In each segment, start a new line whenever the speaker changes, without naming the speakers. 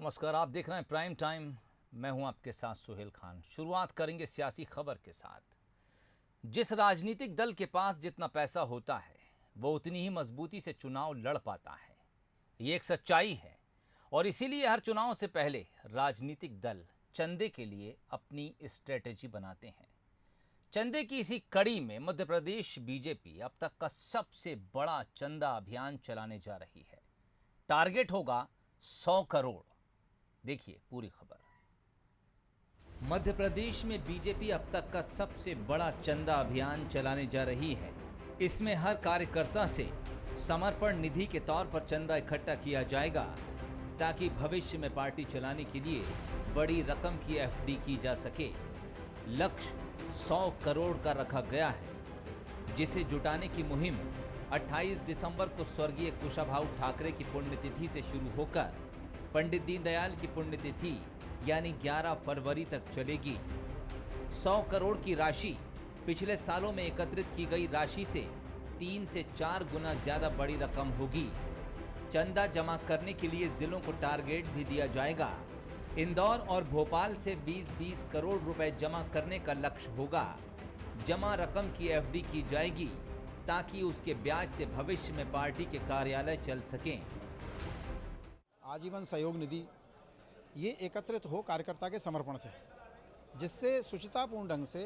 नमस्कार, आप देख रहे हैं प्राइम टाइम। मैं हूं आपके साथ सुहेल खान। शुरुआत करेंगे सियासी खबर के साथ। जिस राजनीतिक दल के पास जितना पैसा होता है वो उतनी ही मजबूती से चुनाव लड़ पाता है। ये एक सच्चाई है और इसीलिए हर चुनाव से पहले राजनीतिक दल चंदे के लिए अपनी स्ट्रेटेजी बनाते हैं। चंदे की इसी कड़ी में मध्य प्रदेश बीजेपी अब तक का सबसे बड़ा चंदा अभियान चलाने जा रही है। टारगेट होगा 100 करोड़। देखिए पूरी खबर। मध्य प्रदेश में बीजेपी अब तक का सबसे बड़ा चंदा अभियान चलाने जा रही है। इसमें हर कार्यकर्ता से समर्पण निधि के तौर पर चंदा इकट्ठा किया जाएगा ताकि भविष्य में पार्टी चलाने के लिए बड़ी रकम की एफडी की जा सके। लक्ष्य 100 करोड़ का रखा गया है, जिसे जुटाने की मुहिम 28 दिसंबर को स्वर्गीय कुशाभाऊ ठाकरे की पुण्यतिथि से शुरू होकर पंडित दीनदयाल की पुण्यतिथि यानी 11 फरवरी तक चलेगी। 100 करोड़ की राशि पिछले सालों में एकत्रित की गई राशि से 3 से 4 गुना ज्यादा बड़ी रकम होगी। चंदा जमा करने के लिए जिलों को टारगेट भी दिया जाएगा। इंदौर और भोपाल से 20-20 करोड़ रुपए जमा करने का लक्ष्य होगा। जमा रकम की एफडी की जाएगी ताकि उसके ब्याज से भविष्य में पार्टी के कार्यालय चल सकें।
आजीवन सहयोग निधि ये एकत्रित हो कार्यकर्ता के समर्पण से, जिससे शुचितापूर्ण ढंग से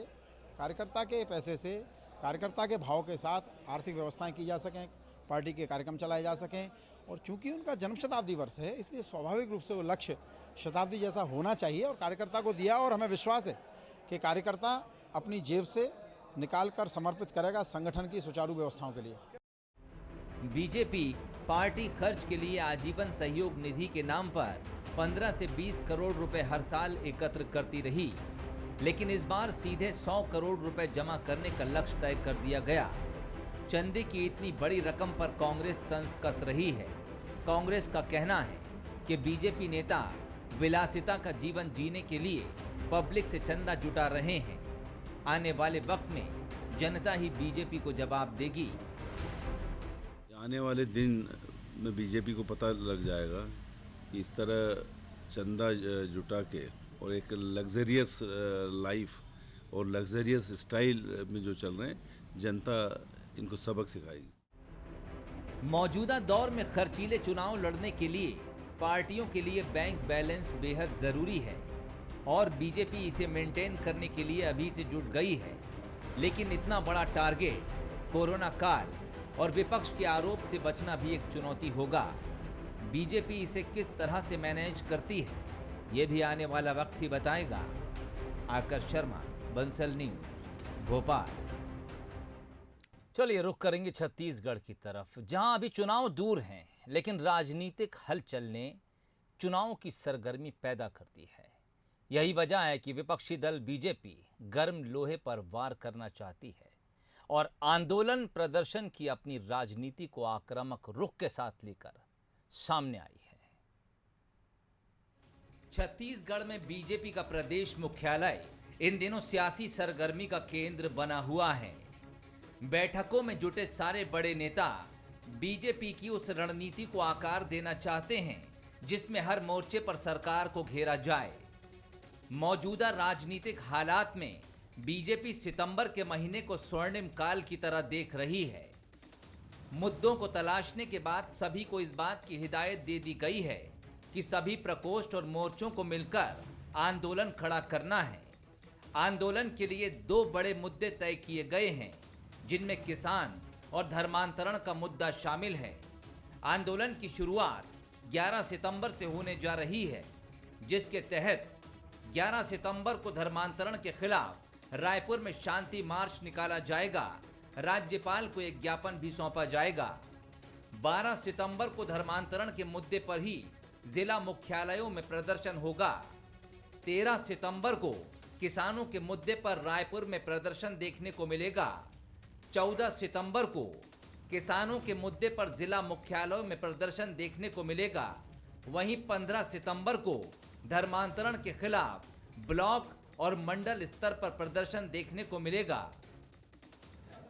कार्यकर्ता के पैसे से कार्यकर्ता के भाव के साथ आर्थिक व्यवस्थाएं की जा सकें, पार्टी के कार्यक्रम चलाए जा सकें। और चूंकि उनका जन्म शताब्दी वर्ष है, इसलिए स्वाभाविक रूप से वो लक्ष्य शताब्दी जैसा होना चाहिए और कार्यकर्ता को दिया। और हमें विश्वास है कि कार्यकर्ता अपनी जेब से निकाल कर समर्पित करेगा संगठन की सुचारू व्यवस्थाओं के लिए।
बीजेपी पार्टी खर्च के लिए आजीवन सहयोग निधि के नाम पर 15 से 20 करोड़ रुपए हर साल एकत्र करती रही, लेकिन इस बार सीधे 100 करोड़ रुपए जमा करने का लक्ष्य तय कर दिया गया। चंदे की इतनी बड़ी रकम पर कांग्रेस तंज कस रही है। कांग्रेस का कहना है कि बीजेपी नेता विलासिता का जीवन जीने के लिए पब्लिक से चंदा जुटा रहे हैं। आने वाले वक्त में जनता ही बीजेपी को जवाब देगी।
आने वाले दिन में बीजेपी को पता लग जाएगा कि इस तरह चंदा जुटा के और एक लग्जरियस लाइफ और लग्जरियस स्टाइल में जो चल रहे हैं, जनता इनको सबक सिखाएगी।
मौजूदा दौर में खर्चीले चुनाव लड़ने के लिए पार्टियों के लिए बैंक बैलेंस बेहद जरूरी है और बीजेपी इसे मेंटेन करने के लिए अभी से जुट गई है। लेकिन इतना बड़ा टारगेट, कोरोना काल और विपक्ष के आरोप से बचना भी एक चुनौती होगा। बीजेपी इसे किस तरह से मैनेज करती है, ये भी आने वाला वक्त ही बताएगा। आकर्ष शर्मा, बंसल न्यूज, भोपाल। चलिए रुख करेंगे छत्तीसगढ़ की तरफ, जहां अभी चुनाव दूर हैं, लेकिन राजनीतिक हलचल ने चुनाव की सरगर्मी पैदा करती है। यही वजह है कि विपक्षी दल बीजेपी गर्म लोहे पर वार करना चाहती है और आंदोलन प्रदर्शन की अपनी राजनीति को आक्रामक रुख के साथ लेकर सामने आई है। छत्तीसगढ़ में बीजेपी का प्रदेश मुख्यालय इन दिनों सियासी सरगर्मी का केंद्र बना हुआ है। बैठकों में जुटे सारे बड़े नेता बीजेपी की उस रणनीति को आकार देना चाहते हैं जिसमें हर मोर्चे पर सरकार को घेरा जाए। मौजूदा राजनीतिक हालात में बीजेपी सितंबर के महीने को स्वर्णिम काल की तरह देख रही है। मुद्दों को तलाशने के बाद सभी को इस बात की हिदायत दे दी गई है कि सभी प्रकोष्ठ और मोर्चों को मिलकर आंदोलन खड़ा करना है। आंदोलन के लिए 2 बड़े मुद्दे तय किए गए हैं, जिनमें किसान और धर्मांतरण का मुद्दा शामिल है। आंदोलन की शुरुआत 11 सितंबर से होने जा रही है, जिसके तहत 11 सितंबर को धर्मांतरण के खिलाफ रायपुर में शांति मार्च निकाला जाएगा। राज्यपाल को एक ज्ञापन भी सौंपा जाएगा। 12 सितंबर को धर्मांतरण के मुद्दे पर ही जिला मुख्यालयों में प्रदर्शन होगा। 13 सितंबर को किसानों के मुद्दे पर रायपुर में प्रदर्शन देखने को मिलेगा। 14 सितंबर को किसानों के मुद्दे पर जिला मुख्यालयों में प्रदर्शन देखने को मिलेगा। वहीं 15 सितंबर को धर्मांतरण के खिलाफ ब्लॉक और मंडल स्तर पर प्रदर्शन देखने को मिलेगा।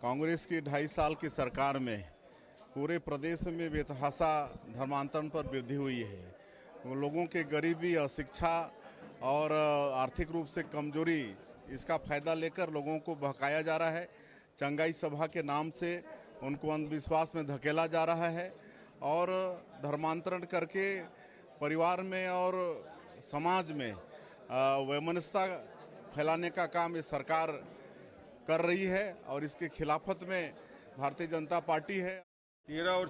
कांग्रेस की 2.5 साल की सरकार में पूरे प्रदेश में बेतहाशा धर्मांतरण पर वृद्धि हुई है लोगों के गरीबी, अशिक्षा और आर्थिक रूप से कमजोरी, इसका फायदा लेकर लोगों को बहकाया जा रहा है। चंगाई सभा के नाम से उनको अंधविश्वास में धकेला जा रहा है और धर्मांतरण करके परिवार में और समाज में वैमनस्यता फैलाने का काम ये सरकार कर रही है और इसके खिलाफत में भारतीय जनता पार्टी है।
13 और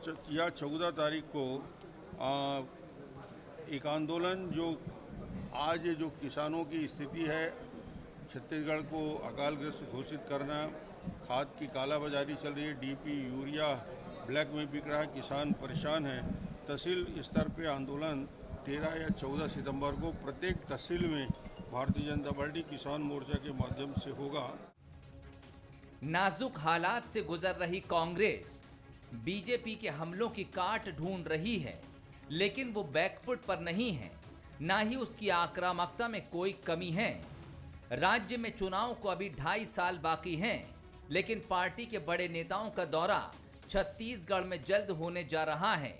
14 तारीख को एक आंदोलन जो आज जो किसानों की स्थिति है, छत्तीसगढ़ को अकालग्रस्त घोषित करना, खाद की कालाबाजारी चल रही है, डीपी यूरिया ब्लैक में बिक रहा है, किसान परेशान है। तहसील स्तर पे आंदोलन 13 या 14 सितंबर को प्रत्येक तहसील में भारतीय जनता पार्टी किसान मोर्चा के माध्यम से होगा।
नाजुक हालात से गुजर रही कांग्रेस बीजेपी के हमलों की काट ढूंढ रही है, लेकिन वो बैकफुट पर नहीं है, ना ही उसकी आक्रामकता में कोई कमी है। राज्य में चुनाव को अभी 2.5 साल बाकी हैं, लेकिन पार्टी के बड़े नेताओं का दौरा छत्तीसगढ़ में जल्द होने जा रहा है।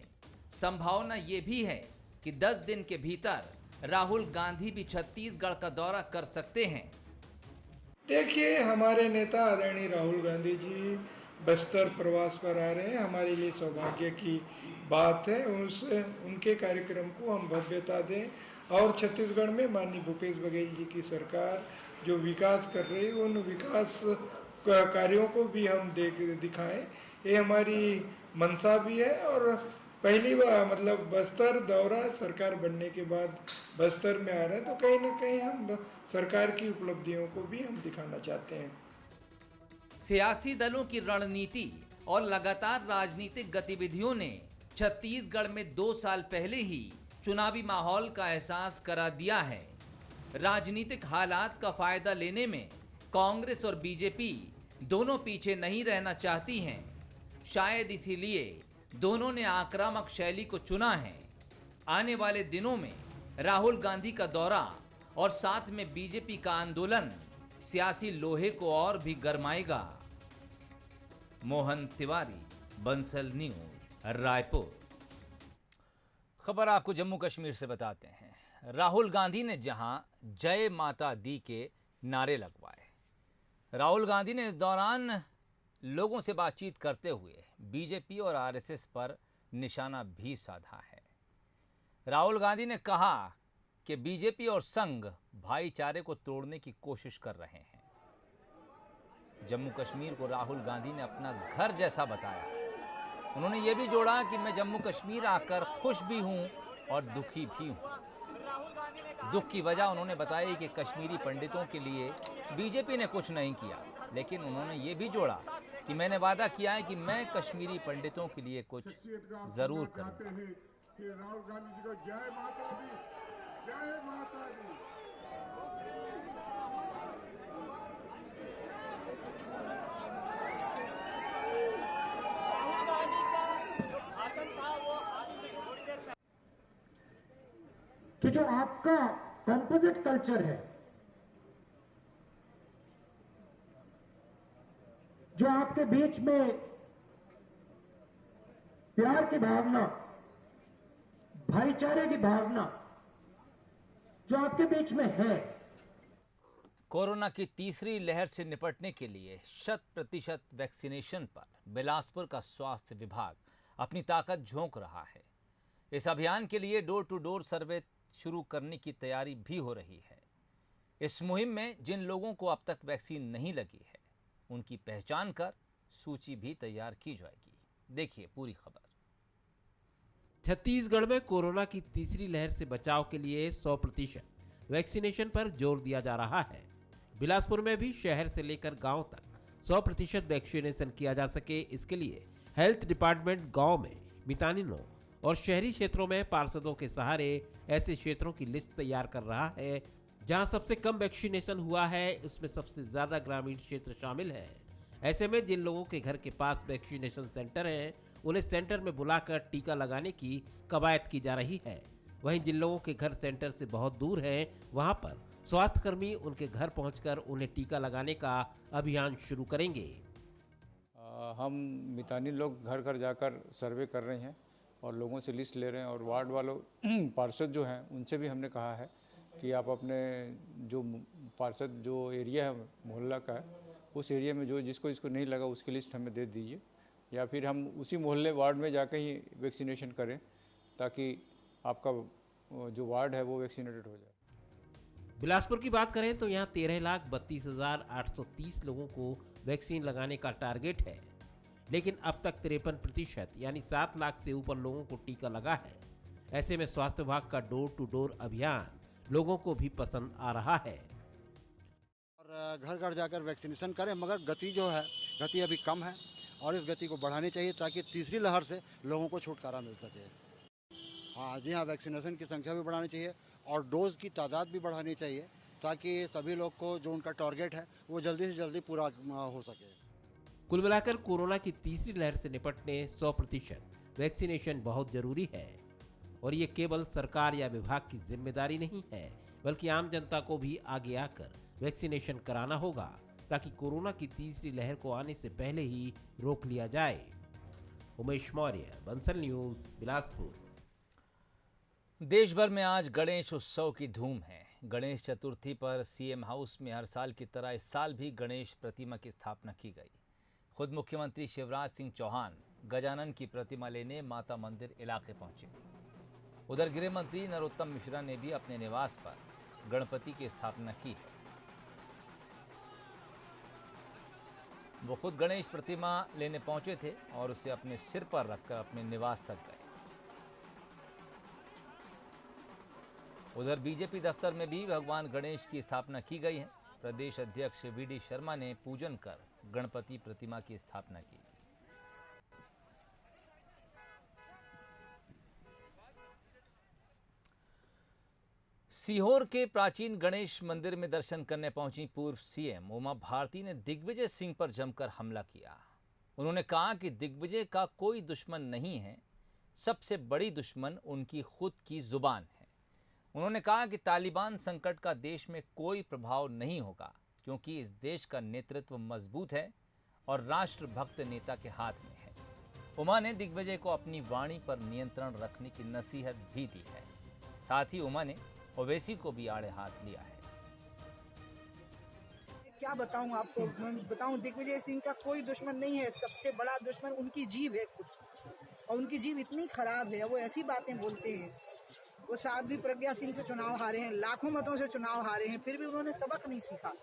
संभावना ये भी है कि 10 दिन के भीतर राहुल गांधी भी छत्तीसगढ़ का दौरा कर सकते हैं।
देखिए, हमारे नेता आदरणीय राहुल गांधी जी बस्तर प्रवास पर आ रहे हैं। हमारे लिए सौभाग्य की बात है। उनके कार्यक्रम को हम भव्यता दें और छत्तीसगढ़ में माननीय भूपेश बघेल जी की सरकार जो विकास कर रही है, उन विकास कार्यों को भी हम दिखाएं। ये हमारी मंशा भी है और पहली बार मतलब बस्तर दौरा सरकार बनने के बाद बस्तर में आ रहे हैं, तो कहीं ना कहीं हम सरकार की उपलब्धियों को भी हम दिखाना चाहते हैं।
सियासी दलों की रणनीति और लगातार राजनीतिक गतिविधियों ने छत्तीसगढ़ में 2 साल पहले ही चुनावी माहौल का एहसास करा दिया है। राजनीतिक हालात का फायदा लेने में कांग्रेस और बीजेपी दोनों पीछे नहीं रहना चाहती हैं। शायद इसीलिए दोनों ने आक्रामक शैली को चुना है। आने वाले दिनों में राहुल गांधी का दौरा और साथ में बीजेपी का आंदोलन सियासी लोहे को और भी गरमाएगा। मोहन तिवारी, बंसल न्यूज, रायपुर। खबर आपको जम्मू कश्मीर से बताते हैं। राहुल गांधी ने जहां जय माता दी के नारे लगवाए, राहुल गांधी ने इस दौरान लोगों से बातचीत करते हुए बीजेपी और आरएसएस पर निशाना भी साधा है। राहुल गांधी ने कहा कि बीजेपी और संघ भाईचारे को तोड़ने की कोशिश कर रहे हैं। जम्मू कश्मीर को राहुल गांधी ने अपना घर जैसा बताया। उन्होंने ये भी जोड़ा कि मैं जम्मू कश्मीर आकर खुश भी हूं और दुखी भी हूं। दुख की वजह उन्होंने बताई कि कश्मीरी पंडितों के लिए बीजेपी ने कुछ नहीं किया, लेकिन उन्होंने ये भी जोड़ा कि मैंने वादा किया है कि मैं कश्मीरी पंडितों के लिए कुछ जरूर करूंगा।
कि जो आपका कंपोजिट कल्चर है, जो आपके बीच में प्यार की भावना, भाईचारे की भावना जो आपके बीच में है,
कोरोना की तीसरी लहर से निपटने के लिए 100% वैक्सीनेशन पर बिलासपुर का स्वास्थ्य विभाग अपनी ताकत झोंक रहा है। इस अभियान के लिए डोर टू डोर सर्वे शुरू करने की तैयारी भी हो रही है। इस मुहिम में जिन लोगों को अब तक वैक्सीन नहीं लगी है, उनकी पहचान कर सूची भी तैयार की जाएगी। देखिए पूरी खबर।
छत्तीसगढ़ में कोरोना की तीसरी लहर से बचाव के लिए 100% वैक्सीनेशन पर जोर दिया जा रहा है। बिलासपुर में भी शहर से लेकर गांव तक 100% वैक्सीनेशन किया जा सके, इसके लिए हेल्थ डिपार्टमेंट गांव में मितानिनों और शहरी क्षेत्रों में पार्षदों के सहारे ऐसे क्षेत्रों की लिस्ट तैयार कर रहा है जहां सबसे कम वैक्सीनेशन हुआ है, उसमें सबसे ज्यादा ग्रामीण क्षेत्र शामिल है। ऐसे में जिन लोगों के घर के पास वैक्सीनेशन सेंटर हैं, उन्हें सेंटर में बुलाकर टीका लगाने की कवायद की जा रही है। वहीं जिन लोगों के घर सेंटर से बहुत दूर हैं, वहां पर स्वास्थ्यकर्मी उनके घर पहुंचकर उन्हें टीका लगाने का अभियान शुरू करेंगे।
हम मितानी लोग घर घर जाकर सर्वे कर रहे हैं और लोगों से लिस्ट ले रहे हैं। और वार्ड वालों पार्षद जो हैं उनसे भी हमने कहा है कि आप अपने जो पार्षद जो एरिया है मोहल्ला का है उस एरिया में जो जिसको इसको नहीं लगा उसकी लिस्ट हमें दे दीजिए, या फिर हम उसी मोहल्ले वार्ड में जाकर ही वैक्सीनेशन करें ताकि आपका जो वार्ड है वो वैक्सीनेटेड हो जाए।
बिलासपुर की बात करें तो यहाँ 13,32,830 लोगों को वैक्सीन लगाने का टारगेट है, लेकिन अब तक 53% यानी 7 लाख से ऊपर लोगों को टीका लगा है। ऐसे में स्वास्थ्य विभाग का डोर टू डोर अभियान लोगों को भी पसंद आ रहा है।
और घर घर जाकर वैक्सीनेशन करें, मगर गति अभी कम है और इस गति को बढ़ानी चाहिए ताकि तीसरी लहर से लोगों को छुटकारा मिल सके। हाँ जी हाँ, वैक्सीनेशन की संख्या भी बढ़ानी चाहिए और डोज की तादाद भी बढ़ानी चाहिए ताकि सभी लोग को जो उनका टारगेट है वो जल्दी से जल्दी पूरा हो सके।
कुल मिलाकर कोरोना की तीसरी लहर से निपटने 100% वैक्सीनेशन बहुत जरूरी है और ये केवल सरकार या विभाग की जिम्मेदारी नहीं है, बल्कि आम जनता को भी आगे आकर वैक्सीनेशन कराना होगा ताकि कोरोना की तीसरी लहर को आने से पहले ही रोक लिया जाए। उमेश मौर्य, बंसल न्यूज, बिलासपुर।
देश भर में आज गणेश उत्सव की धूम है। गणेश चतुर्थी पर सीएम हाउस में हर साल की तरह इस साल भी गणेश प्रतिमा की स्थापना की गई। खुद मुख्यमंत्री शिवराज सिंह चौहान गजानन की प्रतिमा लेने माता मंदिर इलाके पहुंचे। उधर गृह मंत्री नरोत्तम मिश्रा ने भी अपने निवास पर गणपति की स्थापना की है। वो खुद गणेश प्रतिमा लेने पहुंचे थे और उसे अपने सिर पर रखकर अपने निवास तक गए। उधर बीजेपी दफ्तर में भी भगवान गणेश की स्थापना की गई है। प्रदेश अध्यक्ष वीडी शर्मा ने पूजन कर गणपति प्रतिमा की स्थापना की। सीहोर के प्राचीन गणेश मंदिर में दर्शन करने पहुंची पूर्व सीएम उमा भारती ने दिग्विजय सिंह पर जमकर हमला किया। उन्होंने कहा कि दिग्विजय का कोई दुश्मन नहीं है, सबसे बड़ी दुश्मन उनकी खुद की जुबान है। उन्होंने कहा कि तालिबान संकट का देश में कोई प्रभाव नहीं होगा क्योंकि इस देश का नेतृत्व मजबूत है और राष्ट्रभक्त नेता के हाथ में है। उमा ने दिग्विजय को अपनी वाणी पर नियंत्रण रखने की नसीहत भी दी है। साथ ही उमा ने ओवैसी को भी आड़े हाथ लिया है।
क्या बताऊं आपको, मैं बताऊं दिग्विजय सिंह का कोई दुश्मन नहीं है, सबसे बड़ा दुश्मन उनकी जीभ है खुद। और उनकी जीभ इतनी खराब है, वो ऐसी बातें बोलते हैं। वो साध्वी प्रज्ञा सिंह से चुनाव हारे हैं, लाखों मतों से चुनाव हारे हैं, फिर भी उन्होंने सबक नहीं सीखा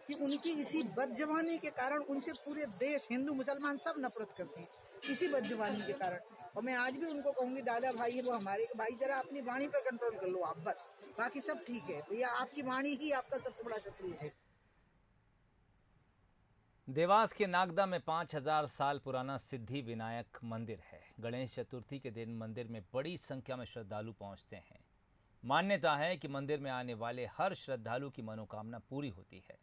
कि उनकी इसी बदजबानी के कारण उनसे पूरे देश, हिंदू मुसलमान सब नफरत करते हैं, इसी बदजबानी के कारण। और मैं आज भी उनको कहूंगी, दादा भाई वो हमारे भाई, जरा अपनी वाणी पर कंट्रोल कर लो आप, बस बाकी सब ठीक है भैया। आपकी वाणी ही आपका सबसे बड़ा शत्रु है।
देवास के नागदा में 5000 साल पुराना सिद्धि विनायक मंदिर है। गणेश चतुर्थी के दिन मंदिर में बड़ी संख्या में श्रद्धालु पहुंचते हैं। मान्यता है कि मंदिर में आने वाले हर श्रद्धालु की मनोकामना पूरी होती है।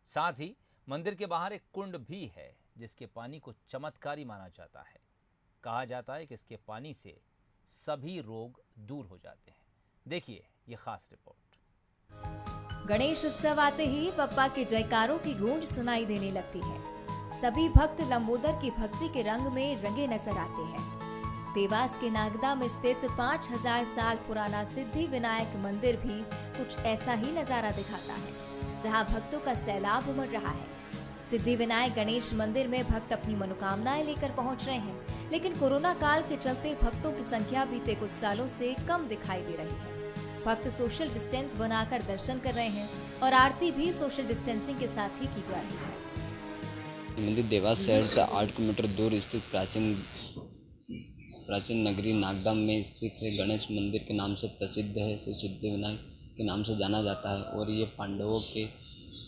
साथ ही मंदिर के बाहर एक कुंड भी है जिसके पानी को चमत्कारी माना जाता है। कहा जाता है कि इसके पानी से सभी रोग दूर हो जाते हैं। देखिए ये खास रिपोर्ट।
गणेश उत्सव आते ही पप्पा के जयकारों की गूंज सुनाई देने लगती है। सभी भक्त लंबोदर की भक्ति के रंग में रंगे नजर आते हैं। देवास के नागदा में स्थित 5000 साल पुराना सिद्धि विनायक मंदिर भी कुछ ऐसा ही नजारा दिखाता है, जहां भक्तों का सैलाब उमड़ रहा है। सिद्धि विनायक गणेश मंदिर में भक्त अपनी मनोकामनाएं लेकर पहुंच रहे हैं, लेकिन कोरोना काल के चलते भक्तों की संख्या बीते कुछ सालों से कम दिखाई दे रही है। भक्त सोशल डिस्टेंस बनाकर दर्शन कर रहे हैं और आरती भी सोशल डिस्टेंसिंग के साथ ही की जा रही है।
मंदिर देवास शहर से 8 किलोमीटर दूर स्थित प्राचीन नगरी नागदा में स्थित है। गणेश मंदिर के नाम से प्रसिद्ध है, सिद्धि विनायक के नाम से जाना जाता है और ये पांडवों के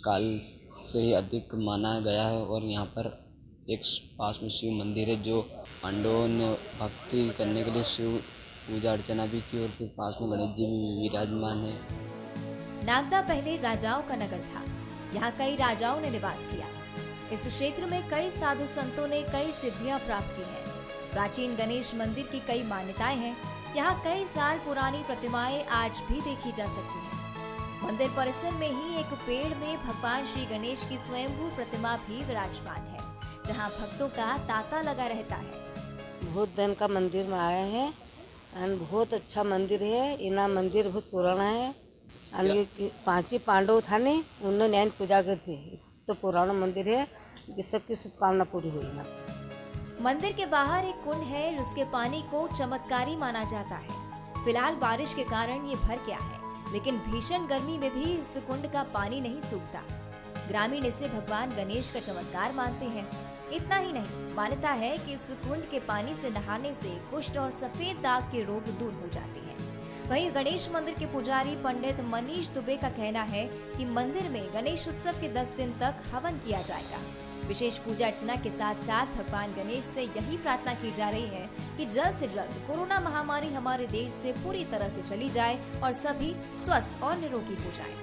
काल से ही अधिक माना गया है। और यहाँ पर एक पास में शिव मंदिर है जो पांडवों ने भक्ति करने के लिए शिव पूजा अर्चना भी की और फिर पास में गणेश जी भी विराजमान है।
नागदा पहले राजाओं का नगर था। यहाँ कई राजाओं ने निवास किया। इस क्षेत्र में कई साधु संतों ने कई सिद्धियां प्राप्त की हैं। प्राचीन गणेश मंदिर की कई मान्यताएं हैं। यहाँ कई साल पुरानी प्रतिमाएं आज भी देखी जा सकती हैं। मंदिर परिसर में ही एक पेड़ में भगवान श्री गणेश की स्वयंभू प्रतिमा भी विराजमान है, जहाँ भक्तों का तांता लगा रहता है।
बहुत दिन का मंदिर में आए हैं और बहुत अच्छा मंदिर है। इना मंदिर बहुत पुराना है और ये 5 पांडव था ने उन्होंने यहाँ पूजा करती है। तो पुराना मंदिर है कि सबकी शुभकामना पूरी हुई ना।
मंदिर के बाहर एक कुंड है जिसके पानी को चमत्कारी माना जाता है। फिलहाल बारिश के कारण ये भर गया है, लेकिन भीषण गर्मी में भी इस कुंड का पानी नहीं सूखता। ग्रामीण इसे भगवान गणेश का चमत्कार मानते हैं। इतना ही नहीं, मान्यता है कि इस कुंड के पानी से नहाने से कुष्ठ और सफेद दाग के रोग दूर हो जाते हैं। वहीं गणेश मंदिर के पुजारी पंडित मनीष दुबे का कहना है कि मंदिर में गणेश उत्सव के 10 दिन तक हवन किया जाएगा। विशेष पूजा अर्चना के साथ साथ भगवान गणेश से यही प्रार्थना की जा रही है कि जल्द से जल्द कोरोना महामारी हमारे देश से पूरी तरह से चली जाए और सभी स्वस्थ और निरोगी हो जाएं।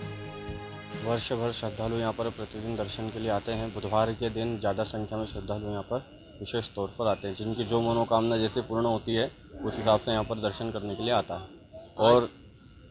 वर्ष भर श्रद्धालु यहाँ पर प्रतिदिन दर्शन के लिए आते हैं। बुधवार के दिन ज़्यादा संख्या में श्रद्धालु यहाँ पर विशेष तौर पर आते हैं। जिनकी जो मनोकामना जैसे पूर्ण होती है उस हिसाब से यहाँ पर दर्शन करने के लिए आता है। और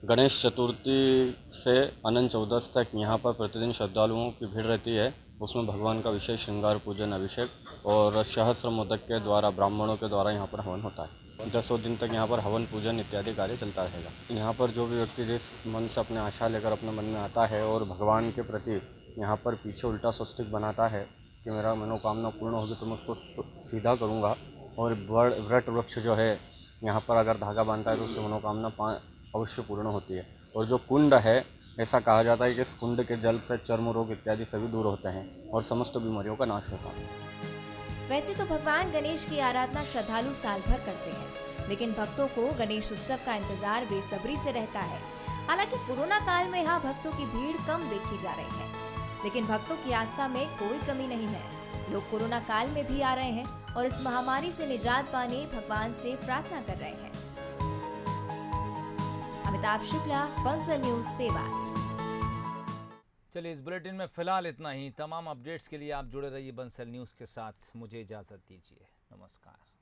गणेश चतुर्थी से अनंत चौदस तक यहाँ पर प्रतिदिन श्रद्धालुओं की भीड़ रहती है। उसमें भगवान का विशेष श्रृंगार पूजन अभिषेक और सहस्त्र मोदक के द्वारा ब्राह्मणों के द्वारा यहाँ पर हवन होता है। 10 दिन तक यहाँ पर हवन पूजन इत्यादि कार्य चलता रहेगा। यहाँ पर जो भी व्यक्ति जिस मन से अपने आशा लेकर अपने मन में आता है और भगवान के प्रति यहाँ पर पीछे उल्टा स्वस्तिक बनाता है कि मेरा मनोकामना पूर्ण होगी तो मैं उसको सीधा करूँगा। और वट वृक्ष जो है यहाँ पर अगर धागा बांधता है तो उसकी मनोकामना अवश्य पूर्ण होती है। और जो कुंड है, ऐसा कहा जाता है कि इस कुंड के जल से चर्म रोग इत्यादि सभी दूर होते हैं और समस्त बीमारियों का नाश होता है।
वैसे तो भगवान गणेश की आराधना श्रद्धालु साल भर करते हैं, लेकिन भक्तों को गणेश उत्सव का इंतजार बेसब्री से रहता है। हालांकि कोरोना काल में यहाँ भक्तों की भीड़ कम देखी जा रही है, लेकिन भक्तों की आस्था में कोई कमी नहीं है। लोग कोरोना काल में भी आ रहे हैं और इस महामारी से निजात पाने भगवान से प्रार्थना कर रहे हैं। अमिताभ शुक्ला, बंसल न्यूज, देवास।
चलिए, इस बुलेटिन में फिलहाल इतना ही। तमाम अपडेट्स के लिए आप जुड़े रहिए बंसल न्यूज के साथ। मुझे इजाजत दीजिए। नमस्कार।